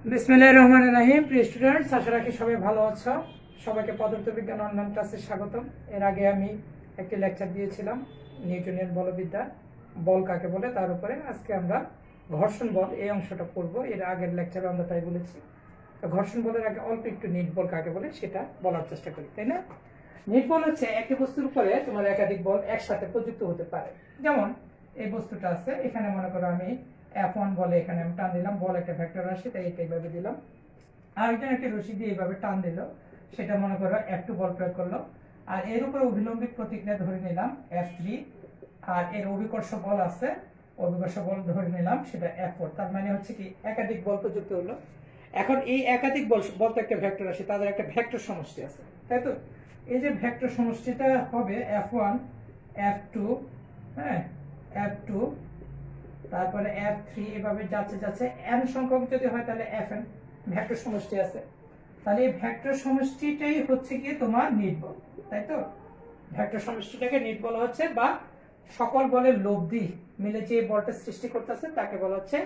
বিসমিল্লাহির রহমানির রহিম। প্রিয় স্টুডেন্টস, আশা রাখি সবাই ভালো আছো। সবাইকে পদার্থবিজ্ঞান অনলাইন ক্লাসে স্বাগতম। এর আগে আমি একটি লেকচার দিয়েছিলাম নিউটনের বলবিদ্যা, বল কাকে বলে তার উপরে। আজকে আমরা ঘর্ষণ বল এই অংশটা পড়ব। এর আগের লেকচারে আমরা তাই বলেছি। তো ঘর্ষণ বলের আগে অল্প একটু নিট বল কাকে বলে সেটা বলার চেষ্টা করি, তাই না? নিট বল হচ্ছে একটি বস্তুর উপরে তোমার একাধিক বল একসাথে প্রযুক্ত হতে পারে। যেমন এই বস্তুটা আছে, এখানে মনে করো আমি F1 বলে এখানে আমি টান দিলাম, বল একটা ভেক্টর রাশি, তাই এটা এইভাবে দিলাম। আর এখানে একটা রশি দিয়ে এইভাবে টান দিল, সেটা মনে করো F2 বল প্রয়োগ করলো। আর এর উপরে অভিলম্বিক প্রতিক্রিয়া ধরে নিলাম F3, আর এর অভিকর্ষ বল আছে, অভিকর্ষ বল ধরে নিলাম সেটা F4। তার মানে হচ্ছে কি একাধিক বল প্রযুক্ত হলো। এখন এই একাধিক বল তো একটা ভেক্টর রাশি, তাদের একটা ভেক্টর সমষ্টি আছে, তাই তো? এই যে ভেক্টর সমষ্টিটা হবে F1 F2, হ্যাঁ F2, তারপরে F3, এভাবে যাচ্ছে যাচ্ছে n সংখ্যক যদি হয় তাহলে Fn ভেক্টর সমষ্টি আছে। তাহলে এই ভেক্টর সমষ্টিটাই হচ্ছে কি তোমার নিট বল, তাই তো? ভেক্টর সমষ্টিটাকে নিট বলা হচ্ছে, বা সকল বলের লব্ধি মিলে যে বলটা সৃষ্টি করতেছে তাকে বলা হচ্ছে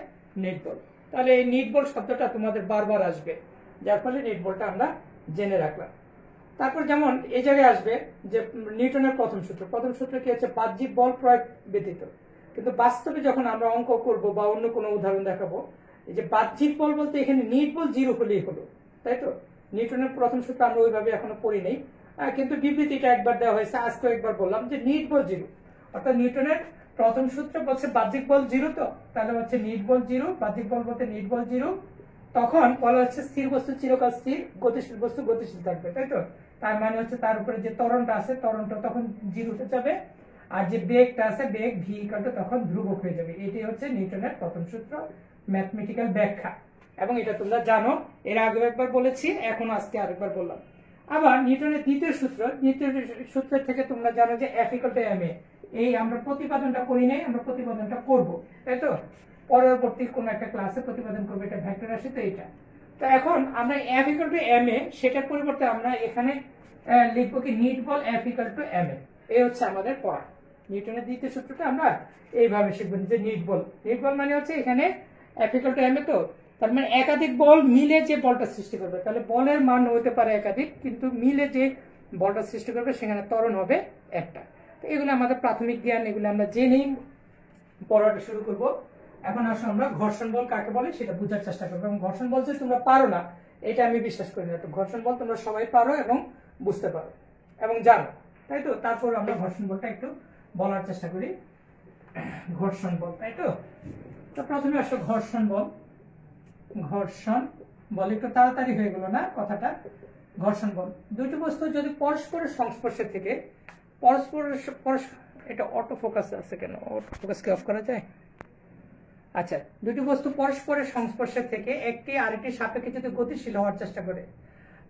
নিট বল। তাহলে এই নিট বল শব্দটা তোমাদের বারবার আসবে, যার ফলে নিট বলটা আমরা জেনে রাখলাম। তারপর যেমন এই জায়গায় আসবে যে নিউটনের প্রথম সূত্র কি হচ্ছে? বাহ্যিক বল প্রয়োগ ব্যতীত। কিন্তু বাস্তবে যখন আমরা অঙ্ক করব বা অন্য কোনো উদাহরণ দেখাবো, এই যে বাহ্যিক বল বলতে এখানে নিট বল 0 হলেই হলো, তাই তো? নিউটনের প্রথম সূত্র আমরা ওইভাবে এখনো পড়ি নেই, কিন্তু বিবৃতিটা একবার দেওয়া হয়েছে, আজকে একবার বললাম যে নিট বল 0। অর্থাৎ নিউটনের প্রথম সূত্র বলছে বাহ্যিক বল 0, তো তাহলে হচ্ছে নিট বল 0, বাহ্যিক বল বলতে নিট বল 0। তখন বলা হচ্ছে স্থির বস্তু চিরকাল স্থির, গতিশীল বস্তু গতিশীল থাকবে, তাই তো? তার মানে হচ্ছে তার উপরে যে ত্বরণটা আছে, ত্বরণটা তখন 0-তে যাবে, আর যে বেগটা আছে, বেগ ভি ইকুয়াল টু তখন ধ্রুবক হয়ে যাবে। এটাই হচ্ছে নিউটনের প্রথম সূত্র, ম্যাথমেটিক্যাল ব্যাখ্যা, এবং এটা তোমরা জানো, এর আগে একবার বলেছি, এখন আজকে আরেকবার বললাম। আবার নিউটনের দ্বিতীয় সূত্রের থেকে তোমরা জানো যে F ইকুয়াল টু ma। এই আমরা প্রতিপাদনটা করি নাই, আমরা প্রতিপাদনটা করব, তাই তো? পরবর্তী কোন একটা ক্লাসে প্রতিপাদন করবো, এটা ভেক্টর রাশি, তো এটা। তো এখন আমরা F ইকুয়াল টু ma, সেটার পরিবর্তে আমরা এখানে লিখবো কি নিট বল F ইকুয়াল টু ma। এই হচ্ছে আমাদের পড়া। নিউটনের দ্বিতীয় সূত্রটা আমরা এইভাবে শিখবো যে নিট বল মানে হচ্ছে এখানে F ইকুয়াল টু ma, তো তার মানে একাধিক বল মিলে যে বলটা সৃষ্টি করবে। তাহলে বলের মান হতে পারে একাধিক, কিন্তু মিলে যে বলটা সৃষ্টি করবে সেখানে ত্বরণ হবে একটা। তো এগুলো আমাদের প্রাথমিক জ্ঞান, এগুলো আমরা জেনেই পড়াটা শুরু করব। এখন আসো আমরা ঘর্ষণ বল কাকে বলে সেটা বোঝার চেষ্টা করবো। এবং ঘর্ষণ বল যে তোমরা পারো না এটা আমি বিশ্বাস করি না। তো ঘর্ষণ বল তোমরা সবাই পারো এবং বুঝতে পারো এবং জানো, তাই তো? তারপর আমরা ঘর্ষণ বলটা একটু বলার চেষ্টা করি। ঘর্ষণ বল, তাই তো? তো প্রথমে আসো ঘর্ষণ বল। ঘর্ষণ বল একটু তাড়াতাড়ি হয়ে গেল না কথাটা? ঘর্ষণ বল, দুটি বস্তু যদি পরস্পরের সংস্পর্শে থেকে এটা অটো ফোকাস আছে কেন? অটো ফোকাস কি অফ করা যায়? আচ্ছা, দুটি বস্তু পরস্পরের সংস্পর্শে থেকে একটি আরেকটির সাপেক্ষে যদি গতিশীল হওয়ার চেষ্টা করে,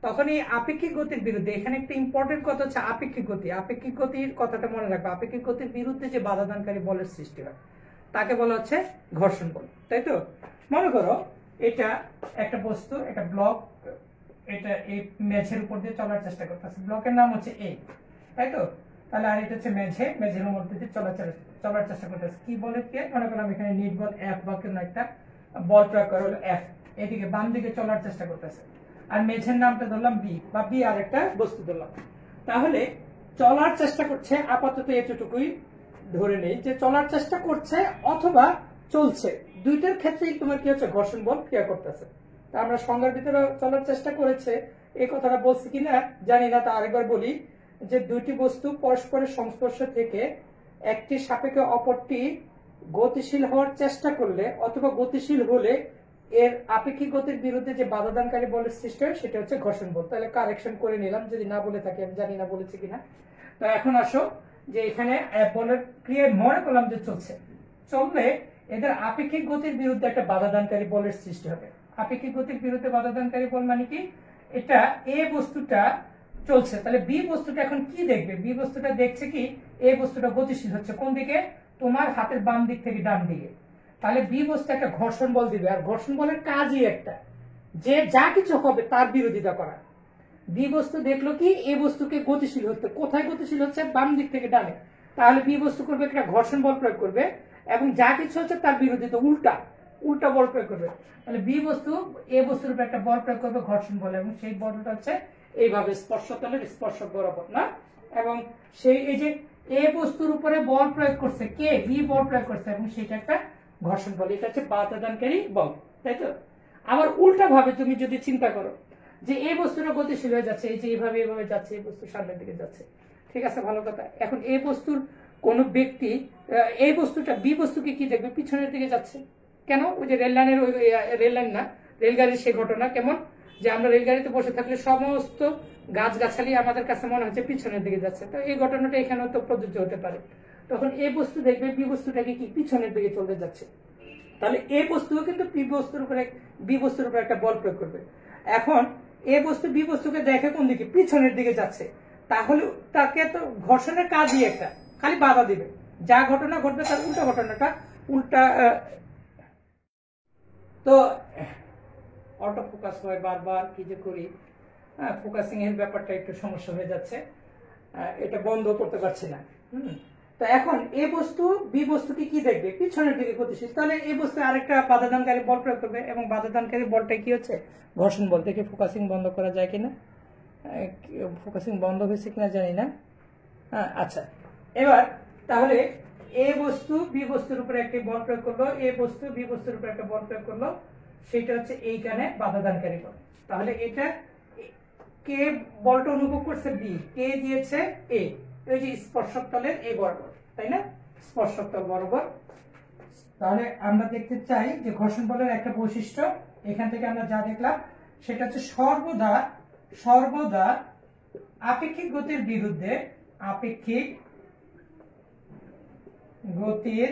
তখন এই আপেক্ষিক গতির বিরুদ্ধে, এখানে একটা ইম্পর্টেন্ট কথা হচ্ছে আপেক্ষিক গতি। আপেক্ষিক গতির কথাটা মনে রাখবে। আপেক্ষিক গতির বিরুদ্ধে যে বাধাদানকারী বলের সৃষ্টি হয় তাকে বলা হচ্ছে ঘর্ষণ বল, তাই তো? মনে করো এটা একটা বস্তু, একটা ব্লক, এটা এই মেঝের উপর দিয়ে চলার চেষ্টা করতেছে। ব্লকের নাম হচ্ছে A, তাই তো? তাহলে আর এটা হচ্ছে মেঝের মধ্যে দিয়ে চলার চেষ্টা করতেছে। কি বলে কে? মনে করলাম এখানে নিট বল F বা কোনো একটা বল প্রয়োগ করা হলো F, এদিকে বাম দিকে চলার চেষ্টা করতেছে। আর মেঝের নামটা ধরলাম B, বা B আর একটা বস্তু ধরলাম। তাহলে চলার চেষ্টা করছে, আপাতত এতটুকুই ধরে নেই যে চলার চেষ্টা করছে অথবা চলছে, দুইটার ক্ষেত্রেই তোমার কি হচ্ছে? ঘর্ষণ বল ক্রিয়া করতেছে। তা আমরা সংজ্ঞার ভিতরে চলার চেষ্টা করেছে এই কথাটা বলছি কিনা জানি না, তা আরেকবার বলি যে দুইটি বস্তু পরস্পরের সংস্পর্শ থেকে একটি সাপেক্ষে অপরটি গতিশীল হওয়ার চেষ্টা করলে অথবা গতিশীল হলে এর আপেক্ষিক গতির বিরুদ্ধে যে বাধাদানকারী বলের সৃষ্টি হয় সেটা হচ্ছে ঘর্ষণ বল। তাহলে কারেকশন করে নিলাম, যদি না বলে থাকি, আমি জানি না বলেছি কিনা। তো এখন আসো যে এখানে বলের ক্রিয়া মনে করলাম যে চললে এদের আপেক্ষিক গতির বিরুদ্ধে একটা বাধাদানকারী বলের সৃষ্টি হবে। আপেক্ষিক গতির বিরুদ্ধে বাধাদানকারী বল মানে কি? এটা এ বস্তুটা চলছে, তাহলে বি বস্তুটা এখন কি দেখবে? বি বস্তুটা দেখছে কি এ বস্তুটা গতিশীল হচ্ছে কোন দিকে? তোমার হাতের বাম দিক থেকে ডান দিকে। তাহলে বি বস্তু একটা ঘর্ষণ বল দিবে, আর ঘর্ষণ বলের কাজই একটা, যে যা কিছু হবে তার বিরোধিতা করা। বি বস্তু দেখলো কি এ বস্তুকে গতিশীল হচ্ছে, কোথায় গতিশীল হচ্ছে? বাম দিক থেকে ডানে। তাহলে বি বস্তু করবে একটা ঘর্ষণ বল প্রয়োগ করবে, এবং যা কিছু হচ্ছে তার বিরোধিতা, উল্টা উল্টা বল প্রয়োগ করবে। তাহলে বি বস্তু এ বস্তুর উপর একটা বল প্রয়োগ করবে ঘর্ষণ বল, এবং সেই বলটা হচ্ছে এইভাবে স্পর্শতলের স্পর্শক বরাবর না, এবং সেই এই যে এ বস্তুর উপরে বল প্রয়োগ করছে কে, বি বল প্রয়োগ করছে, এবং সেটা একটা ঘর্ষণ বল, এটা হচ্ছে বাধাদানকারী বল, তাই তো। আবার উল্টা ভাবে তুমি যদি চিন্তা করো যে এই বস্তুটা গতিশীল হয়ে যাচ্ছে, এই যে এইভাবে এইভাবে যাচ্ছে, এই বস্তু সামনের দিকে যাচ্ছে, ঠিক আছে, ভালো কথা। এখন এই বস্তুর কোন ব্যক্তি এই বস্তুটা বি বস্তুকে কি দেখবে, পিছনের দিকে যাচ্ছে, কেন? ওই যে রেল লাইনের, ওই রেল লাইন না, রেলগাড়ির সেই ঘটনা কেমন, যে আমরা রেলগাড়িতে বসে থাকলে সমস্ত গাছগাছালি আমাদের কাছে মনে হচ্ছে পিছনের দিকে যাচ্ছে, তো এই ঘটনাটা এখানেও তো প্রযোজ্য হতে পারে। তখন এই বস্তু দেখবে বি বস্তুটাকে কি পিছনের দিকে চলে যাচ্ছে, তাহলে এ বস্তুও কিন্তু বি বস্তুর উপরে একটা বল প্রয়োগ করবে। এখন এ বস্তু বি বস্তুকে দেখে কোন দিকে, পিছনের দিকে যাচ্ছে, তাহলে তাকে তো ঘর্ষণের কাজই একটা, খালি বাধা দিবে, যা ঘটনা ঘটবে তার উল্টা ঘটনাটা উল্টা। তো অটো ফোকাস হয় বারবার, কি যে করি, ফোকাসিং এর ব্যাপারটা একটু সমস্যা হয়ে যাচ্ছে, এটা বন্ধ করতে পারছি না। তো এখন এ বস্তু বি বস্তুকে কি দেখবে, পিছনের দিকে গতিশীল, তাহলে এই বস্তু আরেকটা বাধাদানকারী বল প্রয়োগ করবে, এবং বাধাদানকারী বলটা কি হচ্ছে ঘর্ষণ বল। দেখে ফোকাসিং বন্ধ করা যায় কিনা, ফোকাসিং বন্ধ হয়েছে কিনা জানি না। আচ্ছা, এবার তাহলে এ বস্তু বি বস্তুর উপরে একটি বল প্রয়োগ করলো, এ বস্তু বি বস্তুর উপরে একটা বল প্রয়োগ করলো, সেটা হচ্ছে এইখানে বাধাদানকারী বল। তাহলে এটা কে বলটা অনুভব করছে, বি, কে দিয়েছে এ, এই যে স্পর্শক তলের এ বরাবর, তাই না, স্পর্শক তল বরাবর। তাহলে আমরা দেখতে চাই যে ঘর্ষণ বলের একটা বৈশিষ্ট্য, এখান থেকে আমরা যা দেখলাম সেটা হচ্ছে সর্বদা আপেক্ষিক গতির বিরুদ্ধে, আপেক্ষিক গতির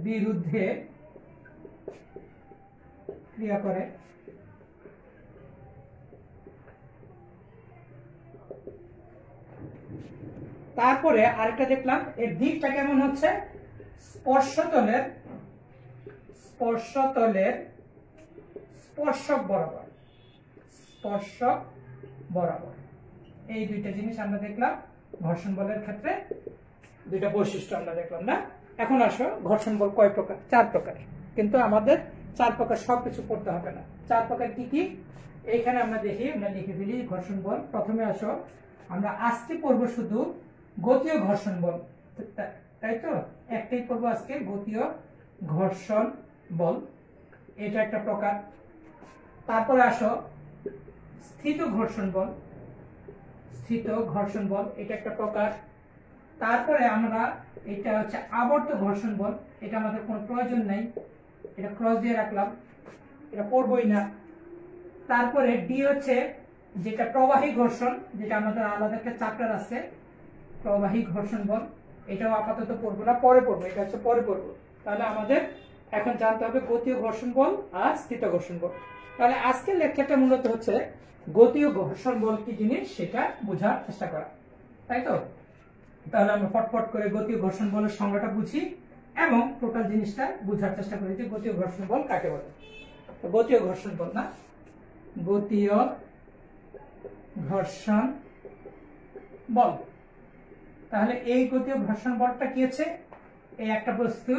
বিরুদ্ধে ক্রিয়া করে। তারপরে আরেকটা দেখলাম এর দিকটা কেমন হচ্ছে, স্পর্শতলের স্পর্শক বরাবর, এই দুইটা জিনিস আমরা দেখলাম ঘর্ষণ বলের ক্ষেত্রে, দুইটা বৈশিষ্ট্য আমরা দেখলাম না। এখন আসো ঘর্ষণ বল কয় প্রকার, 4 প্রকার, কিন্তু আমাদের 4 প্রকার সবকিছু পড়তে হবে না। 4 প্রকার কি কি এইখানে আমরা দেখি, আমরা লিখে ফেলি ঘর্ষণ বল। প্রথমে আসো আমরা আজকে পড়বো শুধু গতীয় ঘর্ষণ বল, তাই তো, একটাই পড়বো আজকে, গতীয় ঘর্ষণ বল, এটা একটা প্রকার। তারপরে আসো স্থিত ঘর্ষণ বল, এটা একটা প্রকার। তারপরে আমরা এটা হচ্ছে আবর্ত ঘর্ষণ বল, এটা আমাদের কোনো প্রয়োজন নাই, এটা ক্রস দিয়ে রাখলাম, এটা পড়বই না। তারপরে ডি হচ্ছে যেটা প্রবাহী ঘর্ষণ, যেটা আমাদের আলাদা একটা চ্যাপ্টার আছে, প্রবাহী ঘর্ষণ বল, এটাও আপাতত পড়বো না, পরে পড়বো, এটা হচ্ছে পরে পড়বো। তাহলে আমাদের এখন জানতে হবে গতীয় ঘর্ষণ বল আর স্থিত ঘর্ষণ বল। তাহলে আজকের লেকচারটা মূলত হচ্ছে গতীয় ঘর্ষণ বল কি জিনিস সেটা বোঝার চেষ্টা করা, তাই তো। তাহলে আমরা ফটফট করে গতীয় ঘর্ষণ বলের সংজ্ঞাটা বুঝি এবং টোটাল জিনিসটা বোঝার চেষ্টা করি যে গতীয় ঘর্ষণ বল কাকে বলে। তো গতীয় ঘর্ষণ বল না, গতীয় ঘর্ষণ বল, তাহলে এই গতীয় ঘর্ষণ বলটা কি হচ্ছে, এই একটা বস্তু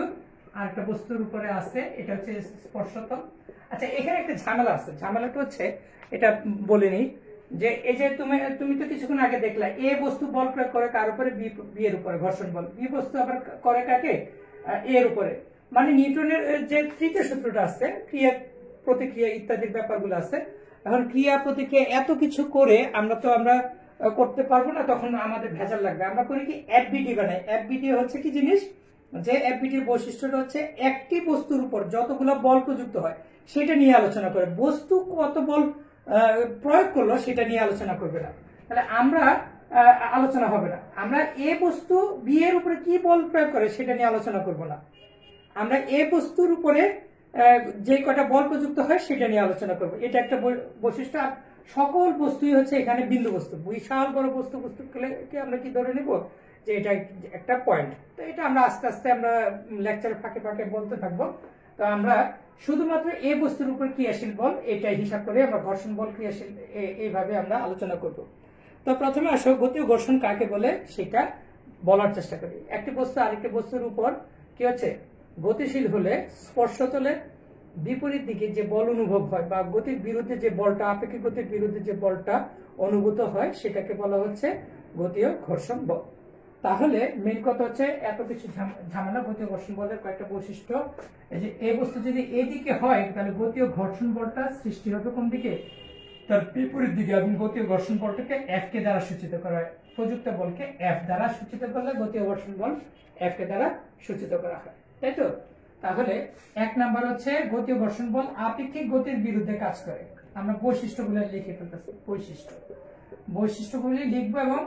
আর একটা বস্তুর উপরে আছে, এটা হচ্ছে স্পর্শতল। আচ্ছা, এখানে একটা ঝামেলা আছে, ঝামেলাটা হচ্ছে এটা বলিনি, যে এই যে তুমি তো কিছুক্ষণ আগে দেখলা এ বস্তু বল প্রয়োগ করে কার উপরে, বি এর উপরে ঘর্ষণ বল, বি বস্তু আবার করে কাকে, এর উপরে। মানে নিউটনের যে তৃতীয় সূত্রটা আছে, ক্রিয়া প্রতিক্রিয়া ইত্যাদির ব্যাপারগুলো আছে। এখন ক্রিয়া প্রতিক্রিয়া এত কিছু করে আমরা করতে পারবো না, তখন আমাদের ভেজাল লাগবে। আমরা করি কি, এফবিডি বানাই। এফবিডি হচ্ছে কি জিনিস, যে এফবিডির বৈশিষ্ট্যটা হচ্ছে একটি বস্তুর উপর যতগুলো বল প্রযুক্ত হয় সেটা নিয়ে আলোচনা করে, বস্তু কত বল প্রয়োগ করলো সেটা নিয়ে আলোচনা করবে না। তাহলে আমরা আলোচনা হবে না, আমরা এ বস্তু বি এর উপরে কি বল প্রয়োগ করে সেটা নিয়ে আলোচনা করব না, আমরা এ বস্তুর উপরে যে কটা বল প্রযুক্ত হয় সেটা নিয়ে আলোচনা করব। এটা একটা বৈশিষ্ট্য। আর সকল বস্তুই হচ্ছে এখানে বিন্দু বস্তু, বিশাল বড় বস্তুকে আমরা কি ধরে নেব যে এটা একটা পয়েন্ট। তো এটা আমরা আস্তে আস্তে আমরা লেকচার ফাঁকে ফাঁকে বলতে থাকবো। তো আমরা শুধুমাত্র এ বস্তুর উপর ক্রিয়াশীল বল এটাই হিসাব করে আমরা ঘর্ষণ বল ক্রিয়াশীল এইভাবে আমরা আলোচনা করব। তো প্রথমে আসো গতীয় ঘর্ষণ কাকে বলে সেটা বলার চেষ্টা করি। একটি বস্তু আরেকটি বস্তুর উপর কি হচ্ছে গতিশীল হলে স্পর্শতলের বিপরীত দিকে যে বল অনুভব হয় বা গতির বিরুদ্ধে যে বলটা, আপেক্ষিক গতির বিরুদ্ধে যে বলটা অনুভূত হয় সেটাকে বলা হচ্ছে গতীয় ঘর্ষণ বল। তাহলে মেন কথা হচ্ছে এত কিছু ঝামেলা, গতীয় ঘর্ষণ বলের কয়েকটা বৈশিষ্ট্য। এই যে এই বস্তু যদি এদিকে হয় তাহলে গতীয় ঘর্ষণ বলটা সৃষ্টি হবে কোন দিকে, তার বিপরীত দিকে, এবং গতীয় ঘর্ষণ বলটাকে এফ কে দ্বারা সূচিত করা হয়। প্রযুক্ত বলকে এফ দ্বারা সূচিত করলে গতীয় ঘর্ষণ বল এফ কে দ্বারা সূচিত করা হয়, তাই তো? তাহলে এক নাম্বার হচ্ছে গতীয় ঘর্ষণ বল আপেক্ষিক গতির বিরুদ্ধে কাজ করে। আমরা বৈশিষ্ট্যগুলো লিখে ফেলতেছি, বৈশিষ্ট্যগুলি লিখবো এবং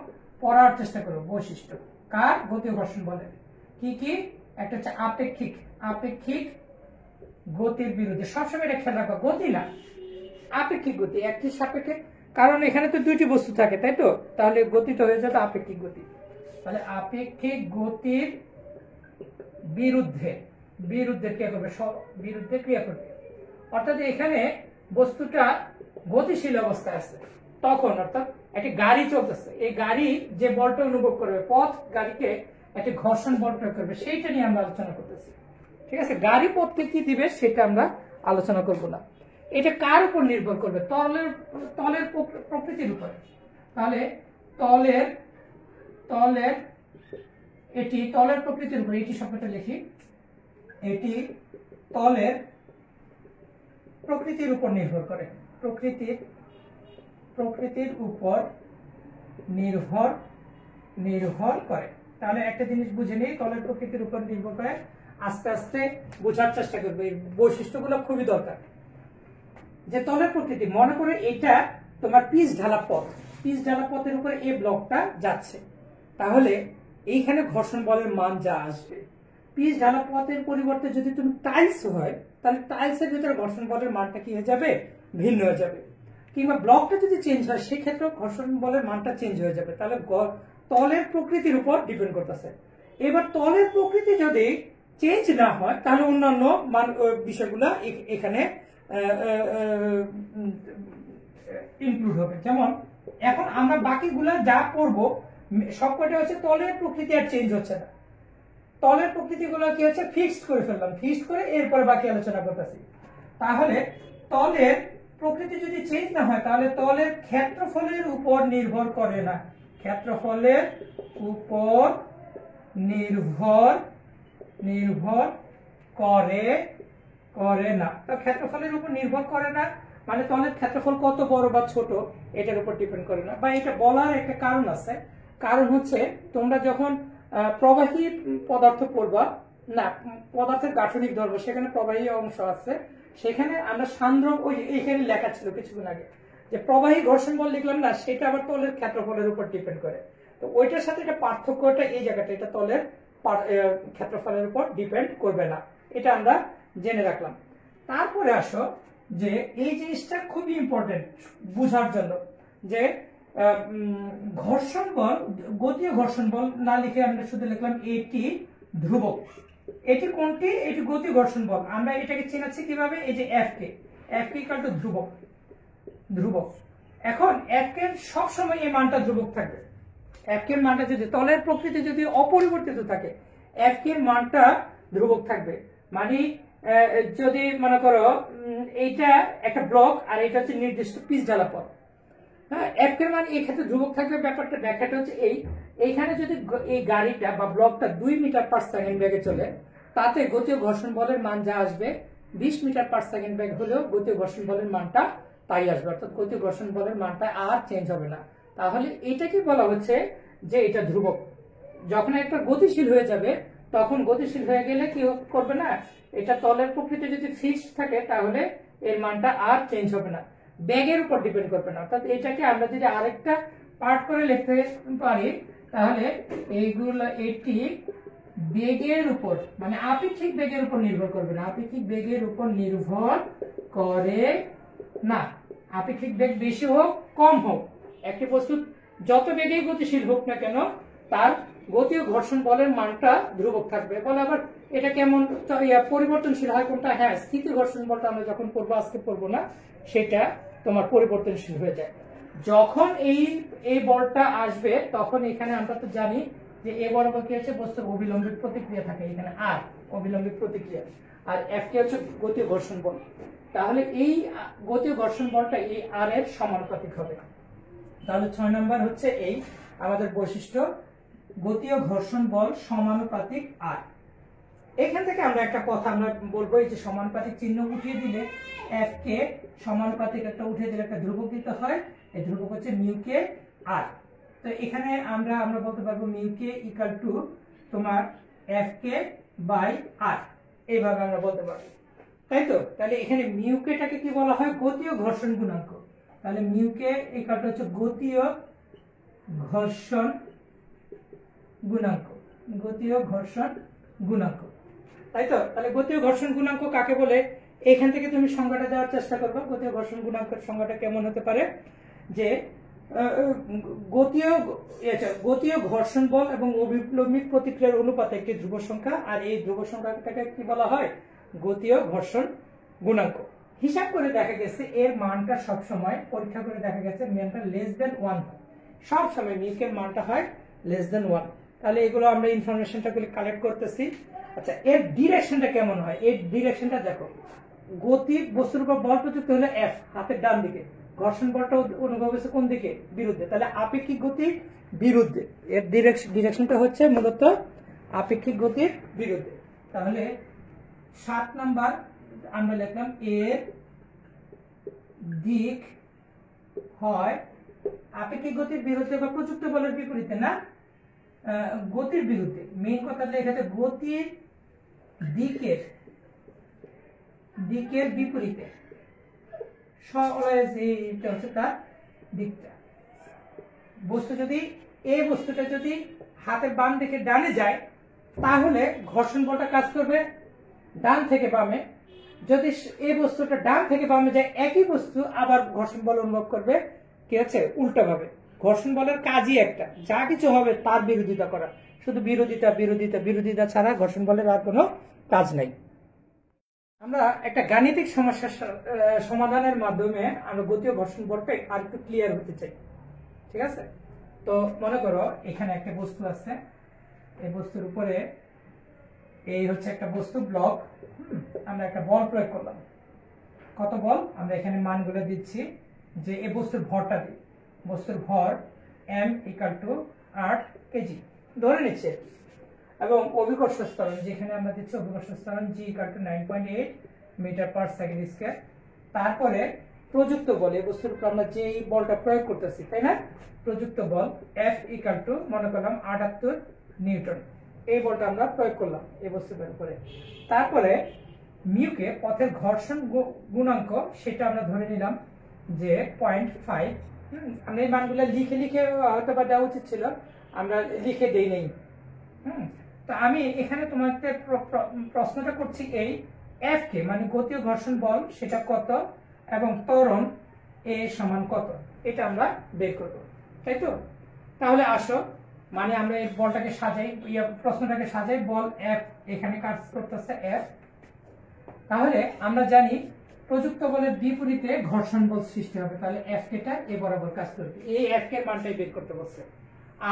পড়ার চেষ্টা করবো। বৈশিষ্ট্য কার? গতীয় ঘর্ষণ বলের। কি কি? একটা হচ্ছে আপেক্ষিক গতির বিরুদ্ধে। সবসময় এটা খেয়াল রাখবো, গতি না, আপেক্ষিক গতি, একটি সাপেক্ষে, কারণ এখানে তো দুইটি বস্তু থাকে, তাই তো? তাহলে গতিটা হয়ে যাবে আপেক্ষিক গতি। তাহলে আপেক্ষিক গতির বিরুদ্ধে ক্রিয়া করবে, বিরুদ্ধে ক্রিয়া করবে। অর্থাৎ এখানে বস্তুটা গতিশীল অবস্থায় আছে তখন, অর্থাৎ একটি গাড়ি চলতেছে, এই গাড়ি যে বলটা অনুভব করবে, পথ গাড়িকে একটি ঘর্ষণ বল প্রয়োগ করবে, সেইটা নিয়ে আমরা আলোচনা করতেছি, ঠিক আছে? গাড়ি পথকে কি দিবে সেটা আমরা আলোচনা করব না। এটা কার উপর নির্ভর করবে? তলের প্রকৃতির উপরে। তাহলে তলের প্রকৃতির উপর, এটি শব্দটা লিখি, এটি তলের প্রকৃতির উপর নির্ভর করে, প্রকৃতির উপর নির্ভর করে। তাহলে একটা জিনিস বুঝে নিই, তলের প্রকৃতির উপর নির্ভর করে। আস্তে আস্তে বোঝার চেষ্টা করবে, এই বৈশিষ্ট্যগুলো খুবই দরকার। যে তলের প্রকৃতি, মনে করে এটা তোমার পিচ ঢালা পথের উপরে এই ব্লকটা যাচ্ছে, তাহলে এইখানে ঘর্ষণ বলের মান যা আসবে, পিচ ঢালা পথের পরিবর্তে যদি তুমি টাইলস হয় তাহলে টাইলসের ভিতরে ঘর্ষণ বলের মানটা কি হয়ে যাবে? ভিন্ন হয়ে যাবে। কিংবা ব্লকটা যদি চেঞ্জ হয় সেক্ষেত্রে ঘর্ষণ বলের মানটা চেঞ্জ হয়ে যাবে। তাহলে তলের প্রকৃতির উপর ডিপেন্ড করতেছে। এবার তলের প্রকৃতি যদি চেঞ্জ না হয় তাহলে অন্যান্য মান বিষয়গুলো এখানে ইনক্লুড হবে। যেমন এখন আমরা বাকিগুলা যা পড়বো সবকটা হচ্ছে তলের প্রকৃতি আর চেঞ্জ হচ্ছে না, তলের প্রকৃতিগুলো কি হচ্ছে ফিক্সড করে ফেললাম, ফিক্সড করে এরপরে বাকি আলোচনা করতেছি। তাহলে তলের প্রকৃতি যদি চেঞ্জ না হয় তাহলে তলের ক্ষেত্রফলের উপর নির্ভর করে না, ক্ষেত্রফলের উপর নির্ভর করে না। তো ক্ষেত্রফলের উপর নির্ভর করে না মানে তলের ক্ষেত্রফল কত বড় বা ছোট এটার উপর ডিপেন্ড করে না। বা এটা বলার একটা কারণ আছে, কারণ হচ্ছে তোমরা যখন প্রবাহী পদার্থ পড়বা না, পদার্থের গাঠনিক ধর্ম, সেখানে প্রবাহী অংশ আছে, সেখানে আমরা সান্দ্র, ওই এখানে লেখা ছিল কিছুক্ষণ আগে যে প্রবাহী ঘর্ষণ বল লিখলাম না, সেটা আবার তলের ক্ষেত্রফলের উপর ডিপেন্ড করে। তো ওইটার সাথে এটা পার্থক্যটা এই জায়গাটা, এটা তলের ক্ষেত্রফলের উপর ডিপেন্ড করবে না, এটা আমরা জেনে রাখলাম। তারপরে আসো যে এই জিনিসটা খুবই ইম্পর্টেন্ট বুঝার জন্য, যে ঘর্ষণ বল, গতীয় ঘর্ষণ বল না লিখে আমরা শুধু লিখলাম এটি ধ্রুবক। এটি কোনটি? এটি গতীয় ঘর্ষণ বল। আমরা এটাকে চেনাচ্ছি কিভাবে? এই যে এফ কে ইকুয়াল টু ধ্রুবক। এখন এফ কে সবসময় এই মানটা ধ্রুবক থাকবে। এফ কে মানটা যদি তলের প্রকৃতি যদি অপরিবর্তিত থাকে, এফ কে মানটা ধ্রুবক থাকবে। মানে যদি মনে করো এইটা একটা ব্লক আর এটা হচ্ছে নির্দিষ্ট পিচ ঢালা পথ, হ্যাঁ, এফ কে মান এই ক্ষেত্রে ধ্রুবক থাকবে। ব্যাপারটা ব্যাখ্যাটা হচ্ছে এইখানে যদি এই গাড়িটা বা ব্লকটা 2 মিটার পার সেকেন্ড বেগে চলে, তাতে গতীয় ঘর্ষণ বলের মান যা আসবে 20 মিটার পার সেকেন্ড বেগ হলেও গতীয় ঘর্ষণ বলের মানটা তাই আসবে, অর্থাৎ গতীয় ঘর্ষণ বলের মানটা আর চেঞ্জ হবে না। তাহলে এটাকে বলা হচ্ছে যে এটা ধ্রুবক। যখন একটা গতিশীল হয়ে যাবে তখন গতিশীল হয়ে গেলে কি করবে না, এটা তলের প্রকৃতি যদি ফিক্সড থাকে তাহলে এর মানটা আর চেঞ্জ হবে না, বেগের উপর ডিপেন্ড করবে না। অর্থাৎ এটাকে আমরা যদি আরেকটা পার্ট করে লিখতে পারি তাহলে এইগুলো, এটি বেগের উপর মানে আপেক্ষিক বেগের উপর নির্ভর করবে না, আপেক্ষিক বেগের উপর নির্ভর করে না। আপেক্ষিক বেগ বেশি হোক কম হোক, একটি বস্তু যত বেগেই গতিশীল হোক না কেন তার গতীয় ঘর্ষণ বলের মানটা ধ্রুবক থাকবে। বলে আবার এটা কেমন পরিবর্তনশীল হয় কোনটা? হ্যাঁ, স্থিতি ঘর্ষণ বলটা আমরা যখন পড়বো, আজকে পড়বো না, সেটা তোমার পরিবর্তনশীল হয়ে যায়। যখন এই বলটা আসবে তখন এখানে আমরা তো জানি যে এ বরাবর কি হচ্ছে বস্তুর অবিলম্বিত প্রতিক্রিয়া থাকে, এখানে আর অবিলম্বিক প্রতিক্রিয়া, আর এফ কে হচ্ছে গতীয় ঘর্ষণ বল। তাহলে এই গতীয় ঘর্ষণ বলটা এই আর এর সমানুপাতিক হবে। তাহলে 6 নাম্বার হচ্ছে এই আমাদের বৈশিষ্ট্য, গতীয় ঘর্ষণ বল সমানুপাতিক আর। এখান থেকে আমরা একটা কথা আমরা বলবো, এই যে সমানুপাতিক চিহ্ন উঠিয়ে দিলে এফ কে সমানুপাতিক একটা উঠিয়ে দিলে একটা ধ্রুবক দিতে হয়, এই ধ্রুবক হচ্ছে মিউ কে আর। তো এখানে আমরা বলতে পারবো মিউ কে ইকুয়াল টু তোমার এফ কে বাই আর, এইভাবে আমরা বলতে পারবো, তাই তো। তাহলে এখানে মিউ কেটাকে কি বলা হয়, গতীয় ঘর্ষণ গুণাঙ্ক। তাহলে মিউ কে ইকুয়াল টু হচ্ছে গতীয় ঘর্ষণ গুণাঙ্ক, গতীয় ঘর্ষণ গুণাঙ্ক, তাই তো। তাহলে গতীয় ঘর্ষণ গুণাঙ্ক কাকে বলে, এখান থেকে তুমি সংজ্ঞাটা দেওয়ার চেষ্টা করবে। গতীয় ঘর্ষণ গুণাঙ্কের সংজ্ঞাটা কেমন হতে পারে, যে গতীয় ঘর্ষণ বল এবং অবিপ্লম্বিক প্রতিক্রিয়ার অনুপাতে একটি ধ্রুব সংখ্যা, আর এই ধ্রুব সংখ্যাটাকে কি বলা হয়, গতীয় ঘর্ষণ গুণাঙ্ক। হিসাব করে দেখা গেছে এর মানটা সবসময়, পরীক্ষা করে দেখা গেছে মানটা লেস দেন 1, সব সময় মিউকের মানটা হয় লেস দেন 1। তাহলে এগুলো আমরা ইনফরমেশনটা কালেক্ট করতেছি। আচ্ছা, এর ডিরেকশনটা কেমন হয়, এর ডিরেকশনটা দেখো, গতি বস্তুর উপর বল প্রযুক্ত হলে এফ হাতের ডান দিকে, ঘর্ষণ বলটা অনুভব হচ্ছে কোন দিকে, বিরুদ্ধে, তাহলে আপেক্ষিক গতি বিরুদ্ধে, এর ডিরেকশনটা হচ্ছে মূলত আপেক্ষিক গতির বিরুদ্ধে। তাহলে 7 নাম্বার আমরা লিখলাম এর দিক হয় আপেক্ষিক গতির বিরুদ্ধে বা প্রযুক্ত বলের বিপরীতে, না গতির বিরুদ্ধে। মেইন কথা এখানে গতির দিকের বিপরীতে, এটা হচ্ছে তার দিকটা। বস্তু যদি এই বস্তুটা যদি হাতের বাম দিকে ডানে যায়, তাহলে ঘর্ষণ বলটা কাজ করবে ডান থেকে বামে। যদি এই বস্তুটা ডান থেকে বামে যায়, একই বস্তু আবার ঘর্ষণ বল অনুভব করবে কি আছে, উল্টো ভাবে। ঘর্ষণ বলের কাজই একটা, যা কিছু হবে তার বিরোধিতা করা, শুধু বিরোধিতা ছাড়া ঘর্ষণ বলের আর কোনো কাজ নাই। আমরা একটা গাণিতিক সমস্যার সমাধানের মাধ্যমে আমরা গতীয় ঘর্ষণ বলটা আর একটু ক্লিয়ার হতে চাই, ঠিক আছে। তো মনে করো এখানে একটা বস্তু আছে, এই বস্তুর উপরে এই হচ্ছে একটা বস্তু ব্লক, আমরা একটা বল প্রয়োগ করলাম। কত বল, আমরা এখানে মানগুলো দিচ্ছি, যে এই বস্তুর ভরটা দিই, বস্তুর ভর m ইকুয়াল টু 8 কেজি ধরে নিচ্ছে, এবং অভিকর্ষ ত্বরণ যেখানে আমরা দিচ্ছি অভিকর্ষ ত্বরণ g equal to 9.8 metre per second square. তারপরে প্রযুক্ত বল, এই বস্তুর উপর আমরা যে বলটা প্রয়োগ করতেছি, তাই না, প্রযুক্ত বল F ইকুয়াল টু মনে করলাম 78 নিউটন, এই বলটা আমরা প্রয়োগ করলাম এই বস্তুটার উপরে। তারপরে মিউকে পথের ঘর্ষণ গুণাঙ্ক, সেটা আমরা ধরে নিলাম যে 0.5। আমরা এই মানগুলো লিখে হয়তো বা দেওয়া উচিত ছিল, আমরা লিখে দেই নেই। তো আমি এখানে তোমাকে প্রশ্নটা করছি এই এফ কে মানে গতীয় ঘর্ষণ বল সেটা কত, এবং ত্বরণ এ সমান কত, এটা আমরা বের করব, তাই তো। তাহলে আসো, মানে আমরা এই বলটাকে সাজাই, প্রশ্নটাকে সাজাই, বল এফ এখানে কাজ করতেছে এফ। তাহলে আমরা জানি প্রযুক্ত বলের বিপরীতে ঘর্ষণ বল সৃষ্টি হবে, তাহলে এফ কেটা এ বরাবর কাজ করবে, এই এফ কে মানটাই বের করতে বলছে।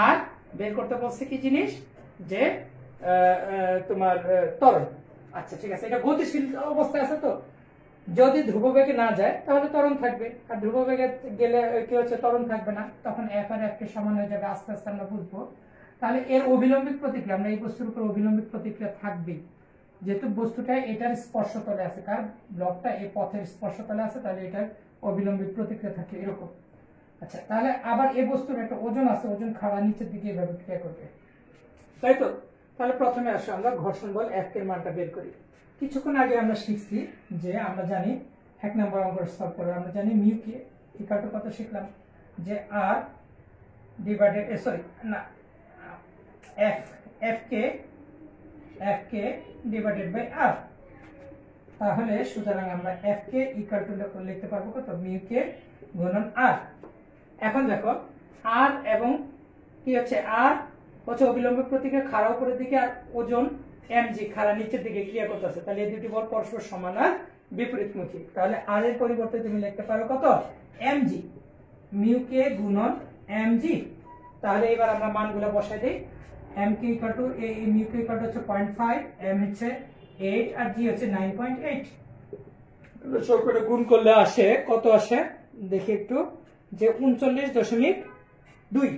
আর বের করতে বলছে কি জিনিস, যে তোমার ত্বরণ। আচ্ছা ঠিক আছে, এটা গতিশীল অবস্থায় আছে, তো যদি ধ্রুববেগে না যায় তাহলে ত্বরণ থাকবে, আর ধ্রুববেগে গেলে কি হচ্ছে, ত্বরণ থাকবে না, তখন এফ আর এফ কে সমান হয়ে যাবে, আস্তে আস্তে আমরা বুঝবো। তাহলে এর অবিলম্বিক প্রতিক্রিয়া, আমরা এই বস্তুর উপর অবিলম্বিক প্রতিক্রিয়া থাকবেই, যেহেতু বস্তুটা এটার স্পর্শতলে আছে, কার ব্লকটা এই পথের স্পর্শতলে আছে, তাহলে এটার অবিলম্বিক প্রতিক্রিয়া থাকে এরকম। আচ্ছা, তাহলে আবার এই বস্তুর একটা ওজন আছে, ওজন খাওয়া নিচের দিকে এভাবে ক্রিয়া করবে, তাই তো। তাহলে প্রথমে আসো আমরা ঘর্ষণ বল এফ এর মানটা বের করি। কিছুক্ষণ আগে আমরা শিখছি যে আমরা জানি 1 নম্বর অঙ্ক সলভ করে আমরা জানি মিউ কে ইকুয়াল টু কত শিখলাম, যে আর ডিভাইডেড সরি না এফ কে ডিভাইডেড বাই আর। তাহলে সুতরাং আমরা এফ কে ইকুয়াল টু লিখতে পারবো কত, মিউ কে গুণন আর। এখন দেখো আর এবং কি হচ্ছে, আর হচ্ছে অবিলম্বিক প্রতিক্রিয়া খাড়া উপরের দিকে, আর ওজন mg খাড়া নিচের দিকে ক্রিয়া করতেছে, তাহলে এই দুটি বল পরস্পর সমান আর বিপরীতমুখী। তাহলে আর এর পরিবর্তে তুমি লিখতে পারো কত, mg, মিউ কে গুণন mg। তাহলে এবার আমরা মানগুলো বসাই দিই, এম কে ইকুয়াল টু এই মিউ কে ইকুয়াল টু হচ্ছে 0.5, এম হচ্ছে 8 আর জি হচ্ছে 9.8। সব করে গুণ করলে আসে কত আসে দেখি একটু, যে 39.2।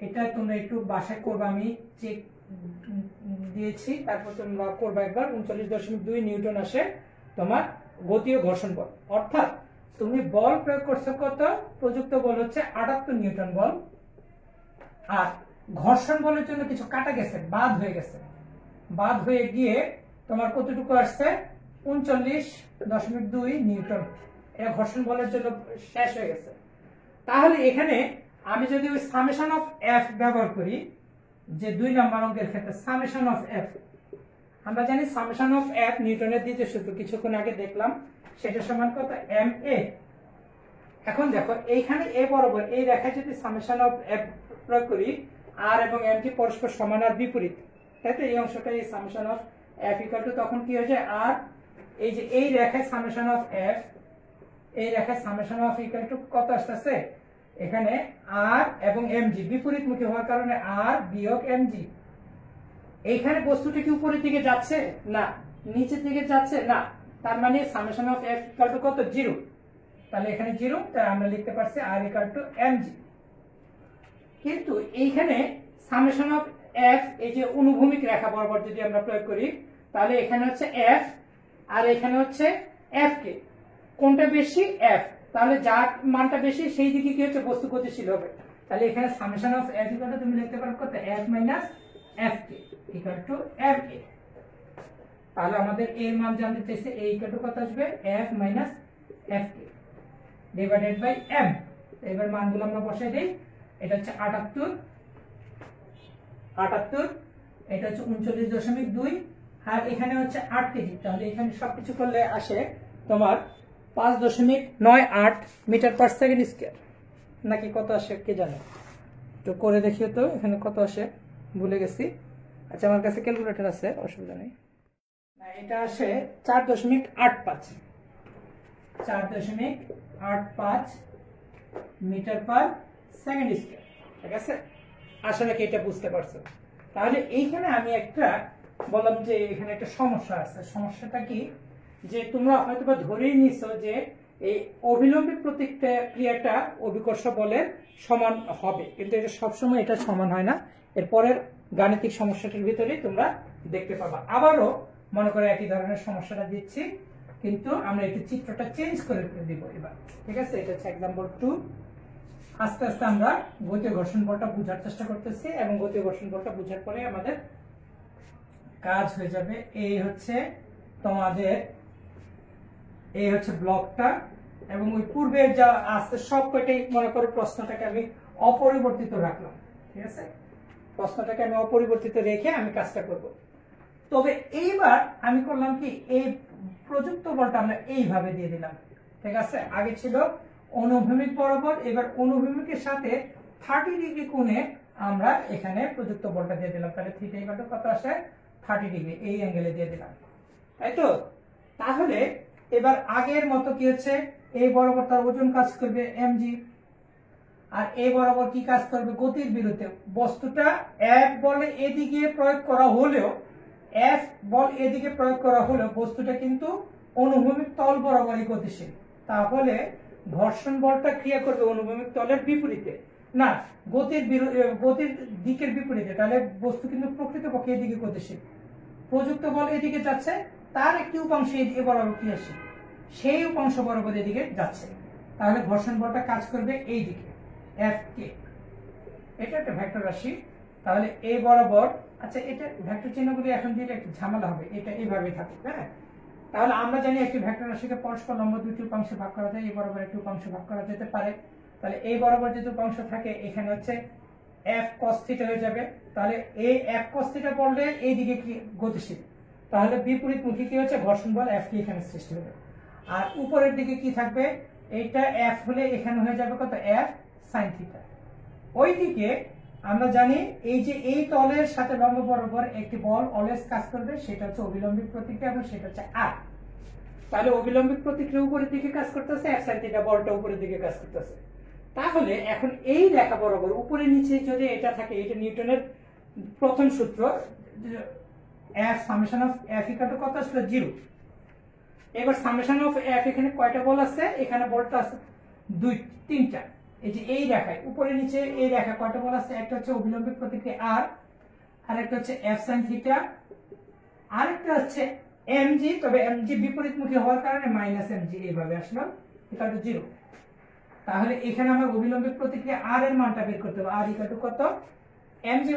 এটা তোমরা একটু বাসায় করবে, আমি চেক দিয়েছি, তারপর তোমরা করবে একবার। 39.2 নিউটন আসে তোমার গতি ও ঘর্ষণ বল। অর্থাৎ তুমি বল প্রয়োগ করছো কত, প্রযুক্ত বল হচ্ছে 78 নিউটন বল, আর ঘর্ষণ বলের জন্য কিছু কাটা গেছে, বাদ হয়ে গেছে, বাদ হয়ে গিয়ে তোমার কতটুকু আসছে 39.2 নিউটন। এটা ঘর্ষণ বলের জন্য শেষ হয়ে গেছে। তাহলে এখানে আমি যদি ওই সামেশন অফ এফ ব্যবহার করি, যে 2 নম্বর অঙ্কের ক্ষেত্রে সামেশন অফ এফ, আমরা জানি সামেশন অফ এফ নিউটনের দ্বিতীয় সূত্র কিছুক্ষণ আগে দেখলাম, সেটা সমান কত এম এ। এখন দেখো এইখানে এ বরাবর এই রেখায় যদি সামেশন অফ এফ প্রয়োগ করি, আর এবং এম টি পরস্পর সমান আর বিপরীত, তাই তো এই অংশটা এই summation of F equal two তখন কি হয়ে যায় আর, এই যে এই রেখায় সামেশন অফ এফ, এই রেখায় সামেশন অফ ইকুয়াল টু কত আসতেছে এখানে আর এবং এমজি বিপরীত মুখী হওয়ার কারণে আর বিয়োগ এমজি। এইখানে বস্তুটি কি উপরের দিকে যাচ্ছে না, নিচের দিকে যাচ্ছে না, তার মানে summation of F equal to কত 0। তাহলে এখানে 0, তাই আমরা লিখতে পারছি আর ইকুয়াল টু এমজি। কিন্তু এইখানে সামেশন অফ এফ, এই যে অনুভূমিক রেখা বরাবর যদি আমরা প্রয়োগ করি, তাহলে এখানে হচ্ছে এফ আর এখানে হচ্ছে এফ কে, কোনটা বেশি এফ, তাহলে যার মানটা বেশি সেই দিকে কি হচ্ছে বস্তু গতিশীল হবে। তাহলে এখানে summation of F equal to তুমি লিখতে পারো কত F minus F K equal to F K. তাহলে আমাদের এর মান জানতে চাইছে এ ইকুয়াল টু কত আসবে F minus F K divided by M. এবার মানগুলো আমরা বসাই দেই, এটা হচ্ছে 78, এটা হচ্ছে 39.2 আর এখানে হচ্ছে 8 কেজি। তাহলে এখানে সবকিছু করলে আসে তোমার 5.98 মিটার পার সেকেন্ড স্কয়ার, নাকি কত আসে কে জানে, তো করে দেখিও তো এখানে কত আসে, ভুলে গেছি। আচ্ছা আমার কাছে ক্যালকুলেটর আছে, অসুবিধা নেই। এটা আসে 4.85 মিটার পার সেকেন্ড স্কয়ার, ঠিক আছে। আশা রাখি এটা বুঝতে পারছো। তাহলে এইখানে আমি একটা বললাম যে এখানে একটা সমস্যা আছে। সমস্যাটা কি, যে তোমরা হয়তোবা ধরেই নিছো যে এই অভিলম্বিক প্রতিক্রিয়াটা অভিকর্ষ বলের সমান হবে, কিন্তু এটা সবসময় এটা সমান হয় না। এরপরের গাণিতিক সমস্যাটির ভিতরে তোমরা দেখতে পাবা। আবারও মনে করে একই ধরনের সমস্যাটা দিচ্ছি, কিন্তু আমরা একটু চিত্রটা চেঞ্জ করে দিব এবার, ঠিক আছে। এটা হচ্ছে এক্সাম্পল 2। আস্তে আস্তে আমরা গতীয় ঘর্ষণ বলটা বোঝার চেষ্টা করতেছি, এবং গতীয় ঘর্ষণ বলটা বোঝার পরে আমাদের কাজ হয়ে যাবে। এই হচ্ছে তোমাদের, এই হচ্ছে ব্লকটা, এবং ওই পূর্বে যা আছে সব কয়টাই মনে করো প্রশ্নটাকে আমি অপরিবর্তিত রাখলাম, ঠিক আছে। প্রশ্নটাকে আমি অপরিবর্তিত রেখে আমি কাজটা করব। তবে এইবার আমি করলাম কি, এই প্রযুক্ত বলটা আমরা এইভাবে দিয়ে দিলাম, ঠিক আছে। আগে ছিল অনুভূমিক বরাবর, এবার অনুভূমিকের সাথে 30 ডিগ্রি কোণে আমরা এখানে প্রযুক্ত বলটা দিয়ে দিলাম। তাহলে থিটা ইকুয়াল টু কত আসে 30 ডিগ্রি, এই অ্যাঙ্গেলে দিয়ে দিলাম, তাই তো। তাহলে এবার আগের মতো কি হচ্ছে, এই বরাবর তার ওজন কাজ করবে এমজি, আর এই বরাবর কি কাজ করবে গতির বিরুদ্ধে। বস্তুটা এফ বলে এদিকে প্রয়োগ করা হলেও, এফ বল এদিকে প্রয়োগ করা হলেও বস্তুটা কিন্তু অনুভূমিক তল বরাবরই গতিশীল। তাহলে ঘর্ষণ বলটা ক্রিয়া করবে অনুভূমিক তলের বিপরীতে, না গতির দিকের বিপরীতে। তাহলে বস্তু কিন্তু প্রকৃতপক্ষে এদিকে গতিশীল। প্রযুক্ত বল এদিকে যাচ্ছে, তার একটি উপাংশ এদিকে বরাবর কি আসে, সেই উপাংশ বরাবর এদিকে যাচ্ছে। তাহলে ঘর্ষণ বলটা কাজ করবে এই দিকে এফ কে। এটা একটা ভেক্টর রাশি। তাহলে এই বরাবর, আচ্ছা এটা ভেক্টর চিহ্নগুলি এখন দিলে একটু ঝামেলা হবে, এটা এইভাবেই থাকুক, হ্যাঁ। তাহলে আমরা জানি একটি ভেক্টর রাশিকে পরস্পর লম্ব দুটি উপাংশে ভাগ করা যায়, এই বরাবর একটি উপাংশ ভাগ করা যেতে পারে। তাহলে এই বরাবর যে উপাংশ থাকে এখানে হচ্ছে এফ কস থিটা হয়ে যাবে। তাহলে এই এফ কস থিটা পড়লে এইদিকে কি গতিশীল, তাহলে বিপরীতমুখী কি হচ্ছে ঘর্ষণ বল এফ কি এখানে সৃষ্টি হবে। আর উপরের দিকে কি থাকবে, এইটা এফ হলে এখানে হয়ে যাবে কত এফ সাইন থিটা। ওইদিকে আমরা জানি এই যে এই তলের সাথে লম্ব বরাবর একটি বল অলওয়েজ কাজ করবে, সেটা হচ্ছে অভিলম্বিক প্রতিক্রিয়া, এবং সেটা হচ্ছে আর। তাহলে অভিলম্বিক প্রতিক্রিয়া উপরের দিকে কাজ করতেছে, এফ সাইন থিটা বলটা উপরের দিকে কাজ করতেছে। তাহলে এখন এই রেখা বরাবর উপরে নিচে যদি এটা থাকে, এটা নিউটনের প্রথম সূত্র f summation of f equal to কত আসলে 0। এবার সামেশন অফ f এখানে কয়টা বল আছে, এখানে বলটা আছে তিনটা। এই যে এই রেখায় উপরে নিচে এই রেখা কয়টা বল আছে, একটা হচ্ছে অবিলম্বিক প্রতিক্রিয়া r, আর একটা হচ্ছে f sin থিটা, আর একটা হচ্ছে mg, তবে mg বিপরীতমুখী হওয়ার কারণে -mg এইভাবে আসলো ইকুয়াল টু 0। তাহলে এখানে আমরা অবিলম্বিক প্রতিক্রিয়া r এর মানটা বের করতে হবে, r ইকুয়াল টু কত, mg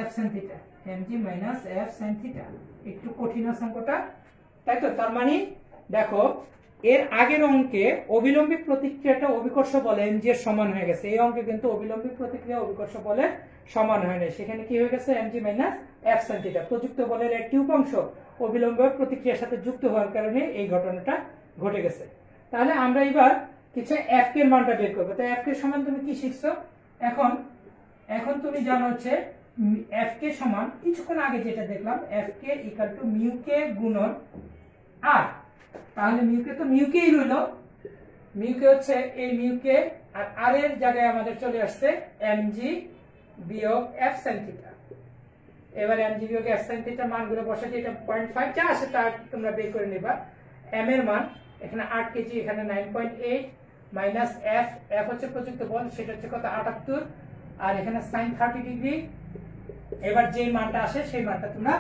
f sin theta, mg f sin theta. একটু কঠিন আছে অঙ্কটা, তাই তো? তার মানে দেখো এর আগের অঙ্কে অবিলম্বিক প্রতিক্রিয়াটা অভিকর্ষ বলে mg এর সমান হয়ে গেছে, এই অঙ্কে কিন্তু অবিলম্বিক প্রতিক্রিয়া অভিকর্ষ বলে সমান হয় না, সেখানে কি হয়ে গেছে mg f sin থিটা। প্রযুক্ত বলের একটি উপাংশ অবিলম্ব প্রতিক্রিয়ার সাথে যুক্ত হওয়ার কারণে এই ঘটনাটা ঘটে গেছে। তাহলে আমরা এবার কিছু f এর মানটা বের করব। তো f এর সমান তুমি কি শিখছো, এখন তুমি জানো হচ্ছে f কে সমান কিছুক্ষণ আগে যেটা দেখলাম f K equal to mu K গুণন r। তাহলে মিউ কে তো মিউ কেই রইলো, মিউ কে হচ্ছে এই মিউ কে, আর r এর জায়গায় আমাদের চলে আসছে mg বিয়োগ f sin থিটা। এবারে mg বিয়োগ f sin থিটা মানগুলো বসাতে, এটা 0.5 যা আসে তা তোমরা বের করে নেবা। m এর মান এখানে 8 কেজি, এখানে 9.8 মাইনাস f হচ্ছে প্রযুক্ত বল, সেটা হচ্ছে কত 78, আর এখানে sin 30 ডিগ্রি। এবার যে মানটা আসে সেই মানটা তোমরা